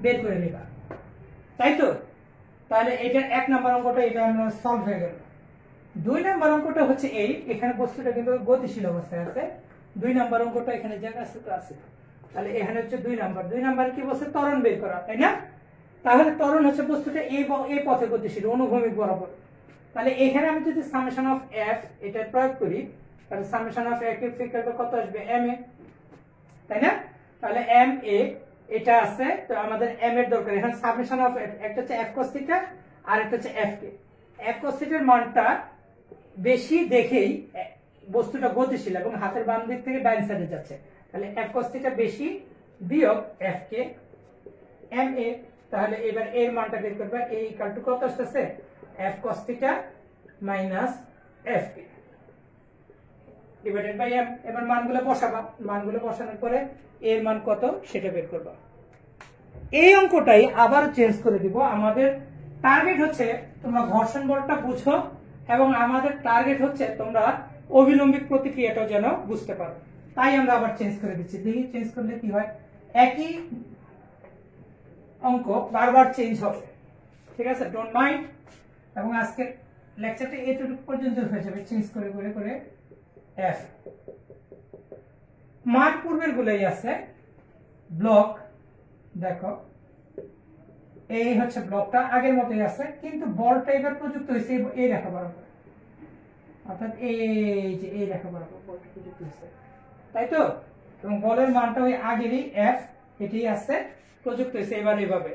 বের করে নেবা, তাই তো? তাহলে এটা 1 নম্বর অঙ্কটা এটা আমরা সলভ হয়ে গেল। 2 নম্বর অঙ্কটা হচ্ছে এই, এখানে বস্তুটা কিন্তু গতিশীল অবস্থায় আছে। 2 নম্বর অঙ্কটা এখানে জায়গা আছে তো আছে, তাহলে এখানে হচ্ছে 2 নাম্বার কি বলছে, ত্বরণ বের করা, তাই না? তাহলে ত্বরণ হচ্ছে বস্তুটা এই পথে গতিশীল অনুভূমিক বরাবর। তাহলে এখানে আমি যদি সামেশন অফ f এটা প্রয়োগ করি, তাহলে summation of f equal to কত আসবে ma, তাই না? তাহলে ma এটা আছে, তো আমাদের m এর দরকার। এখন সামেশন অফ f, একটা হচ্ছে f cos থিটা আর একটা হচ্ছে f k। f cos থিটার মানটা বেশি দেখেই বস্তুটা গতিশীল এবং হাতের বাম দিক থেকে ডান সাইডে যাচ্ছে, তাহলে f cos থিটা বেশি বিয়োগ f k ma। তাহলে এবার এর মানটা বের করবে, a ইকুয়াল টু কত আসছে, f cos theta minus f k divided by m। এবার মানগুলো বসাবা, মানগুলো বসানোর পরে এর মান কত সেটা বের করবা। এই অঙ্কটাই আবার চেঞ্জ করে দিব। আমাদের টার্গেট হচ্ছে তোমরা ঘর্ষণ বলটা বুঝো, এবং আমাদের টার্গেট হচ্ছে তোমরা অবিলম্বিক প্রতিক্রিয়াটাও যেন বুঝতে পারো, তাই আমরা আবার চেঞ্জ করে দিচ্ছি। দেখি চেঞ্জ করলে কি হয়, একই অঙ্ক বারবার চেঞ্জ হবে, ঠিক আছে? Don't mind. এবং আজকের লেকচারটা এতটুকু পর্যন্ত হয়ে যাবে, চেঞ্জ করে করে করে f মান পূর্বের গুলোই আছে। ব্লক দেখো এই হচ্ছে ব্লকটা আগের মতোই আছে, কিন্তু বলটা এবার প্রযুক্ত হয়েছে এই রেখা বরাবর, অর্থাৎ এই যে এই রেখা বরাবর বলটা প্রযুক্ত হয়েছে, তাই তো? এবং বলের মানটা ওই আগেরই f এটাই আছে, প্রযুক্ত হয়েছে এবার এইভাবে।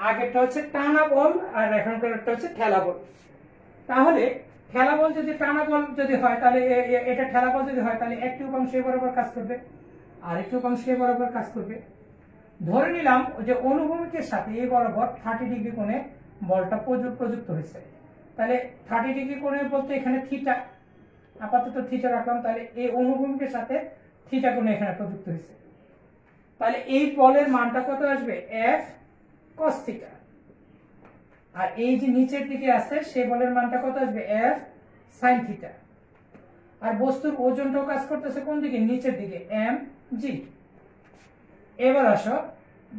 আগেরটা হচ্ছে টানা বল আর এখনকারটা হচ্ছে ঠেলা বল। তাহলে ঠেলা বল যদি টানা বল যদি হয়, তাহলে এটা ঠেলা বল যদি হয়, তাহলে একটি উপাংশ এ বরাবর কাজ করবে আর একটি উপাংশ এ বরাবর কাজ করবে। ধরে নিলাম যে অনুভূমিকের সাথে এই বরাবর 30 ডিগ্রি কোণে বলটা প্রযুক্ত হয়েছে, তাহলে 30 ডিগ্রি কোণে বলতে এখানে থিটা, আপাতত থিটা রাখলাম, তাহলে এই অনুভূমিকের সাথে থিটা কোণে এখানে প্রযুক্ত হয়েছে। তাহলে এই বলের মানটা কত আসবে, f cos থিটা। আর এই যে নিচের দিকে আছে সেই বলের মানটা কত আসবে, f sin থিটা। আর বস্তুর ওজনটাও কাজ করতেছে কোন দিকে, নিচের দিকে, mg। এবার আসো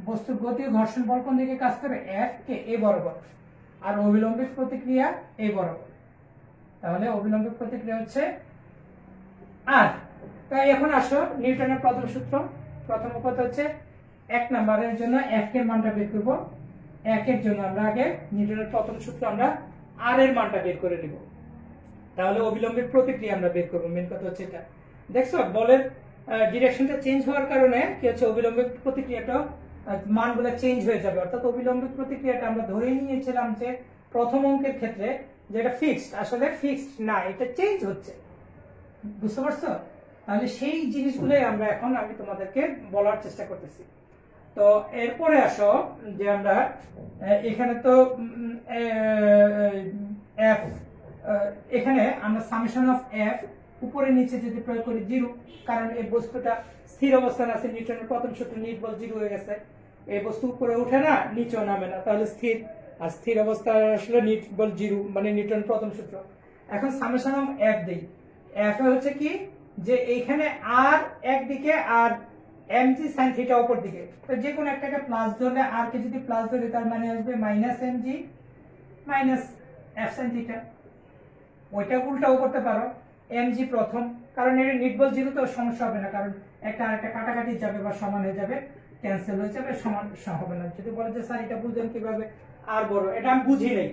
বস্তুর গতি ঘর্ষণ বল কোন দিকে কাজ করে, f কে এ বরাবর, আর অবিলম্বিক প্রতিক্রিয়া এই বরাবর। তাহলে অবিলম্বিক প্রতিক্রিয়া হচ্ছে আর। তাই এখন আসো নিউটনের প্রথম সূত্র। প্রথম কথা হচ্ছে 1 নম্বরের জন্য f এর মানটা বের করব। 1 এর জন্য আমরা আগে নিউটনের প্রথম সূত্র আমরা r এর মানটা বের করে নিব, তাহলে অবিলম্বিক প্রতিক্রিয়া আমরা বের করব। মেন কথা হচ্ছে এটা, দেখছো বলের ডিরেকশনটা চেঞ্জ হওয়ার কারণে কি হচ্ছে, অবিলম্বিক প্রতিক্রিয়াটা মানগুলো চেঞ্জ হয়ে যাবে। অর্থাৎ অবিলম্বিক প্রতিক্রিয়াটা আমরা ধরেই নিয়েছিলাম যে প্রথম অঙ্কের ক্ষেত্রে যেটা ফিক্সড, আসলে ফিক্সড না, এটা চেঞ্জ হচ্ছে, বুঝতে পারছো? তাহলে সেই জিনিসগুলোই আমরা এখন আমি তোমাদেরকে বলার চেষ্টা করতেছি। তো এরপরে আসো যে আমরা এখানে তো f, এখানে আমরা সামেশন অফ f উপরে নিচে যদি প্রয়োগ করি 0, কারণ এই বস্তুটা স্থির অবস্থান আছে, নিউটনের প্রথম সূত্র নিট বল 0 হয়ে গেছে। এই বস্তু উপরে ওঠে না, নিচেও নামে না, তাহলে স্থির। আর স্থির অবস্থায় আসলে নিট বল 0, মানে নিউটনের প্রথম সূত্র। এখন সামেশন অফ এফ দেই। এফ হচ্ছে কি, যে এইখানে আর একদিকে আর mg sin থিটা উপর দিকে, তো যে কোনো একটাকে প্লাস ধরলে, আর কে যদি প্লাস ধরে তার মানে আসবে minus mg minus f sin theta. ওইটা উল্টাও করতে পারো, mg প্রথম, কারণ এর নিট বল 0 তো সমস্যা হবে না, কারণ একটা আরেকটা কাটাকাটি যাবে বা সমান হয়ে যাবে, ক্যান্সেল হয়ে যাবে, সমান হবে না। যদি বলে যে স্যার এটা বুঝেন কিভাবে আর বড়, এটা আমি বুঝি নাই।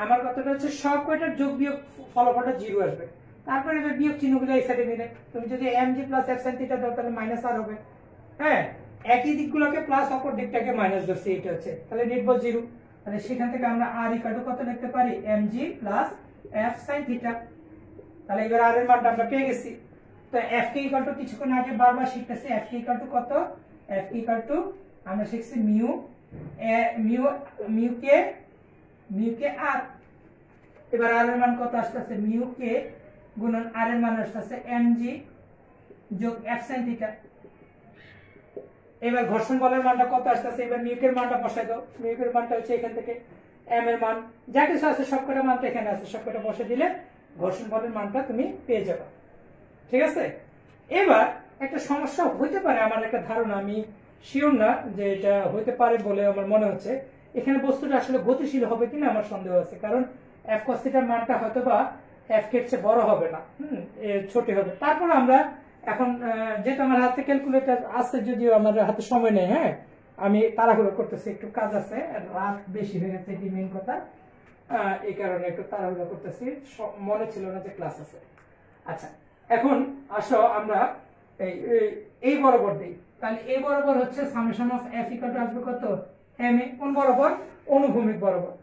আমার কথাটা হচ্ছে সব কয়টার যোগ বিয়োগ ফলাফলটা 0 আসবে, তারপরে এবার বিয়োগ চিহ্নগুলো এই সাইডে নিলে, তুমি যদি mg plus f sin theta দাও তাহলে মাইনাস আর হবে। হ্যাঁ, একই দিকগুলোকে প্লাস, অপর দিকটাকে মাইনাস ধরছি, এটা হচ্ছে তাহলে নিট বল 0। তাহলে সেখান থেকে আমরা আর ইকুয়াল টু কত লিখতে পারি, mg plus f sin theta. তাহলে এবার আর এর মানটা আমরা পেয়ে গেছি। তো f কে ইকুয়াল টু কিছুক্ষণ আগে বারবার শিখতেছি, f কে ইকুয়াল টু কত, f ইকুয়াল টু আমরা শিখছি মিউ মিউ কে আর। এবার আর এর মান কত আসতেছে, মিউ কে গুণন আর এর মান আসতেছে mg যোগ f sin থিটা। এবার ঘর্ষণ বলের মানটা কত আসতেছে, এবার মিউকের মানটা বসাই দাও। মিউকের মানটা হচ্ছে এখান থেকে এম এর মান, যা কিছু আছে সবকটা মানটা এখানে আছে, সবকটা বসে দিলে ঘর্ষণ বলের মানটা তুমি পেয়ে যাবে। ঠিক আছে, এবার একটা সমস্যা হইতে পারে, আমার একটা ধারণা, আমি শিওর না যে এটা হইতে পারে বলে আমার মনে হচ্ছে। এখানে বস্তুটা আসলে গতিশীল হবে কিনা আমার সন্দেহ আছে, কারণ এফ কস থিটার মানটা হয়তো বা এফ কে চেয়ে বড় হবে না, ছোট হবে। তারপর আমরা এখন যেহেতু আমার হাতে ক্যালকুলেটর আছে, যদিও আমার হাতে সময় নেই, হ্যাঁ আমি তাড়াহুড়ো করতেছি, একটু কাজ আছে, রাত বেশি হয়ে গেছে, এটি মেন কথা, এই কারণে একটু তাড়াহুড়ো করতেছি, মনে ছিল না যে ক্লাস আছে। আচ্ছা, এখন আসো আমরা এই বরাবর দিই। তাহলে এই বরাবর হচ্ছে summation of F equal two আসবে কত, এম এ, কোন বরাবর, অনুভূমিক বরাবর।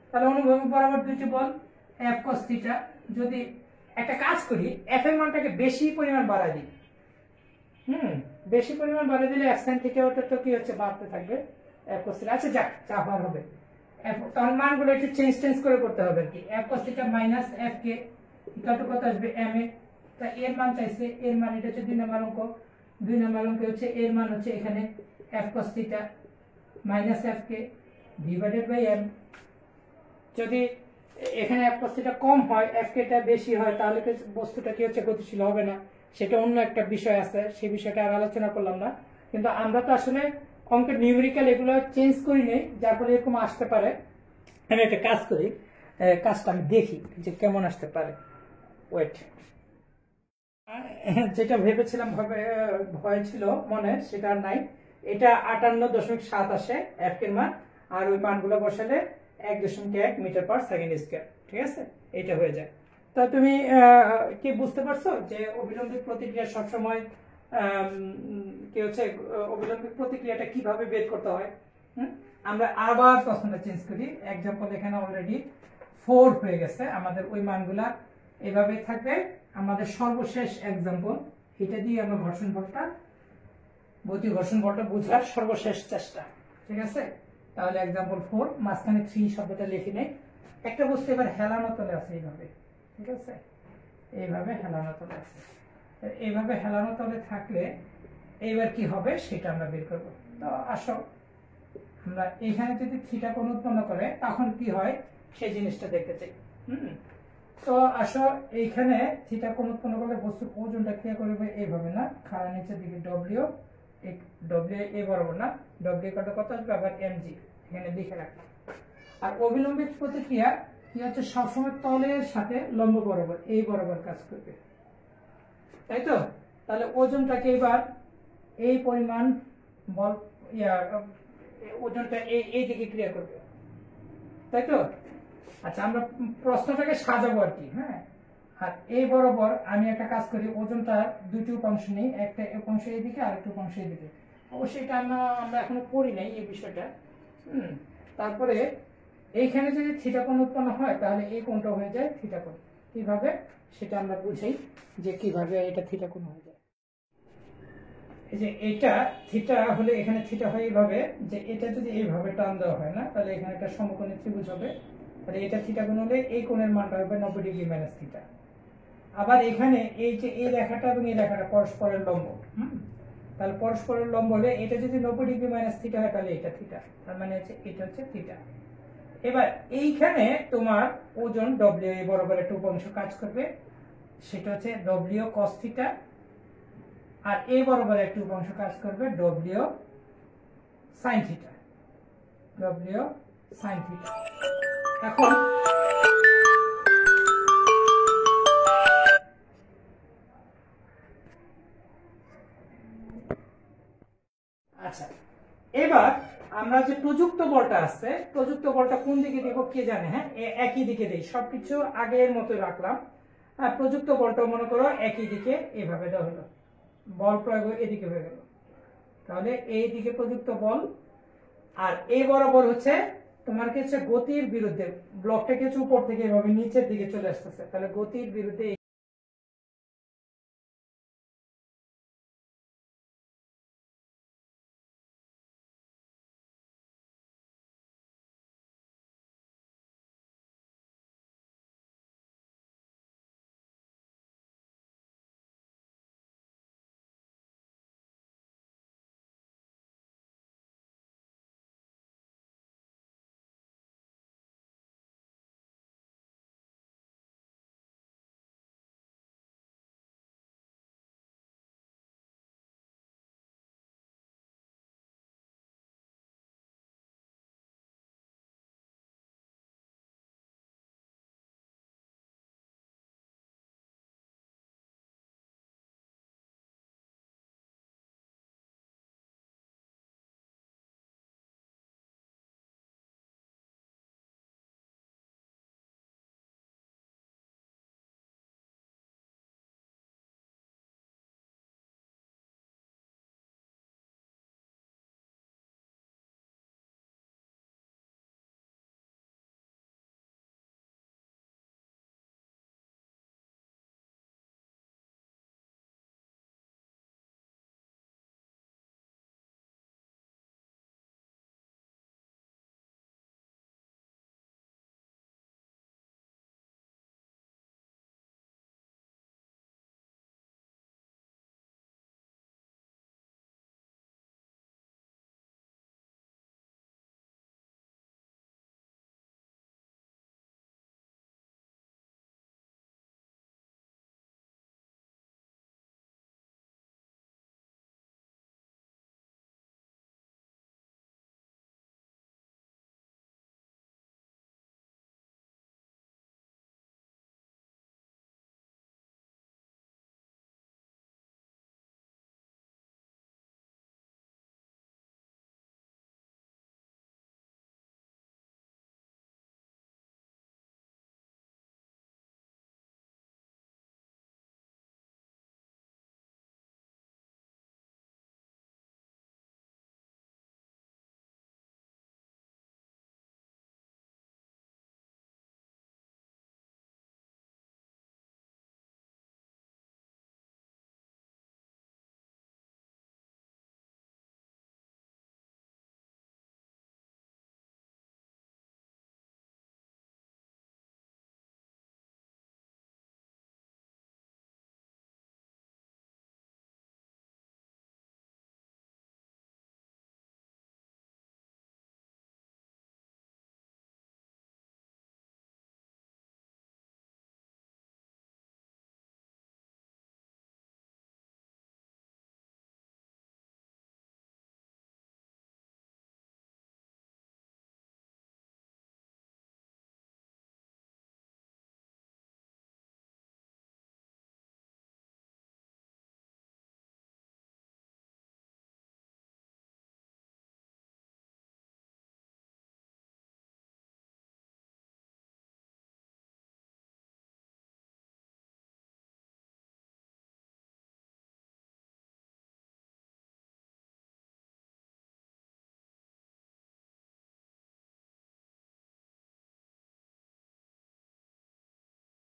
তাহলে অনুভূমিক বরাবর দুটি বল এফ কস থিটা। যদি একটা কাজ করি, এফ এর মানটাকে বেশি পরিমাণ বাড়াই দিই, বেশি পরিমাণ বাড়িয়ে দিলে এফ সাইন থিটা ওটা তো কি হচ্ছে, বাড়তে থাকবে এফ কস থিটা। আচ্ছা যাক, যা হওয়ার হবে। তখন মানগুলো একটু চেঞ্জ করে করতে হবে আর কি। F cos theta minus F K equal to কত আসবে, এম এ। তা এর মান চাইছে, এর মান এটা হচ্ছে 2 নম্বর অঙ্ক। 2 নম্বর অঙ্কে হচ্ছে এর মান হচ্ছে এখানে F cos theta minus F K divided by M. যদি এখানে এফ কস থিটা কম হয়, এফ কে টা বেশি হয়, তাহলে বস্তুটা কি হচ্ছে, গতিশীল হবে না। সেটা অন্য একটা বিষয় আছে, সেই বিষয়টা আর আলোচনা করলাম না। কিন্তু আমরা তো আসলে অঙ্কের নিউমেরিক্যাল এগুলো চেঞ্জ করি নেই, যার ফলে এরকম আসতে পারে। আমি একটা কাজ করি, কাজটা আমি দেখি যে কেমন আসতে পারে। ওয়েট, যেটা ভেবেছিলাম ভয় ছিল মনে, সেটা আর নাই। এটা 58.7 আসে এফ এর মান, আর ওই মানগুলো বসালে 1.1 মিটার পার সেকেন্ড স্কয়ার। ঠিক আছে, এটা হয়ে যায়। তা তুমি কি বুঝতে পারছো যে অভিলম্বিক প্রতিক্রিয়া সবসময় কি হচ্ছে, অভিলম্বিক প্রতিক্রিয়াটা কিভাবে বের করতে হয়? আমরা আবার প্রশ্নটা চেঞ্জ করি। এক্সাম্পল এখানে অলরেডি 4 হয়ে গেছে, আমাদের ওই মানগুলা এভাবে থাকবে। আমাদের সর্বশেষ এক্সাম্পল, এটা দিয়ে আমরা ঘর্ষণ বলটা, গতি ঘর্ষণ বলটা বুঝার সর্বশেষ চেষ্টা। ঠিক আছে, তাহলে এক্সাম্পল 4, মাঝখানে 3 শব্দটা লিখে নেই। একটা বস্তু এবার হেলানো তলে আছে এইভাবে, ঠিক আছে, এইভাবে হেলানো তলে আছে। এইভাবে হেলানো তলে থাকলে এইবার কি হবে সেটা আমরা বের করব। তো আসো আমরা এখানে যদি থিটা কোণ উৎপন্ন করে তখন কি হয় সেই জিনিসটা দেখতে চাই। তো আসো এইখানে থিটা কোণ উৎপন্ন করলে বস্তুর ওজনটা ক্রিয়া করবে এইভাবে না, খাড়া নিচের দিকে ডব্লিউ, এই বরাবর না, ডব্লিউ কত আসবে, আবার এমজি এখানে লিখে রাখলাম। আর অবিলম্বিত প্রতিক্রিয়া কি হচ্ছে, সবসময় তলের সাথে লম্ব বরাবর, এই বরাবর কাজ করবে, তাই তো। তাহলে ওজনটাকে এবার এই পরিমাণ বল, ওজনটা এই দিকে ক্রিয়া করবে, তাই তো। আচ্ছা, আমরা প্রশ্নটাকে সাজাবো আর কি। হ্যাঁ, আর এই বরাবর আমি একটা কাজ করি, ওজনটা দুটি উপাংশ নেই, একটা উপাংশ এইদিকে আর একটা উপাংশ এইদিকে। অবশ্যই এটা আমরা এখনো পড়ি নাই এই বিষয়টা। তারপরে এইখানে যদি থিটা কোণ উৎপন্ন হয় তাহলে এই কোণটা হয়ে যায় থিটা কোণ। কিভাবে সেটা আমরা বুঝাই, যে কিভাবে এটা থিটা কোণ হয়ে যায়। এই যে এটা থিটা হলে এখানে থিটা হয় এইভাবে, যে এটা যদি এইভাবে টান দেওয়া হয় না, তাহলে এখানে একটা সমকোণী ত্রিভুজ হবে। তাহলে এটা থিটা কোণ হলে এই কোণের মানটা হবে 90 ডিগ্রি মাইনাস থিটা। আবার এখানে এই যে এই রেখাটা এবং এই রেখাটা পরস্পরের লম্ব। তাহলে পরস্পরের লম্ব হলে এটা যদি 90 ডিগ্রি মাইনাস থিটা হয় তাহলে এটা থিটা, তার মানে হচ্ছে এটা হচ্ছে থিটা। এবার এইখানে তোমার ওজন ডব্লিউ এই বরাবর একটা উপাংশ কাজ করবে, সেটা হচ্ছে ডব্লিউ কস থিটা, আর এই বরাবর একটা উপাংশ কাজ করবে W sine theta, W sine theta. এখন আচ্ছা, এবার আমরা যে প্রযুক্ত বলটা আছে, প্রযুক্ত বলটা কোন দিকে দেব কে জানে? হ্যাঁ, একই দিকে দেই, সবকিছু আগের মতো রাখলাম। প্রযুক্ত বলটা মনে করো একই দিকে এভাবে দেওয়া হলো, বল প্রয়োগ এদিকে হয়ে গেল। তাহলে এই দিকে প্রযুক্ত বল, আর এই বরাবর হচ্ছে তোমার কি হচ্ছে গতির বিরুদ্ধে, ব্লকটা কিছু উপর থেকে এভাবে নিচের দিকে চলে আসতেছে, তাহলে গতির বিরুদ্ধে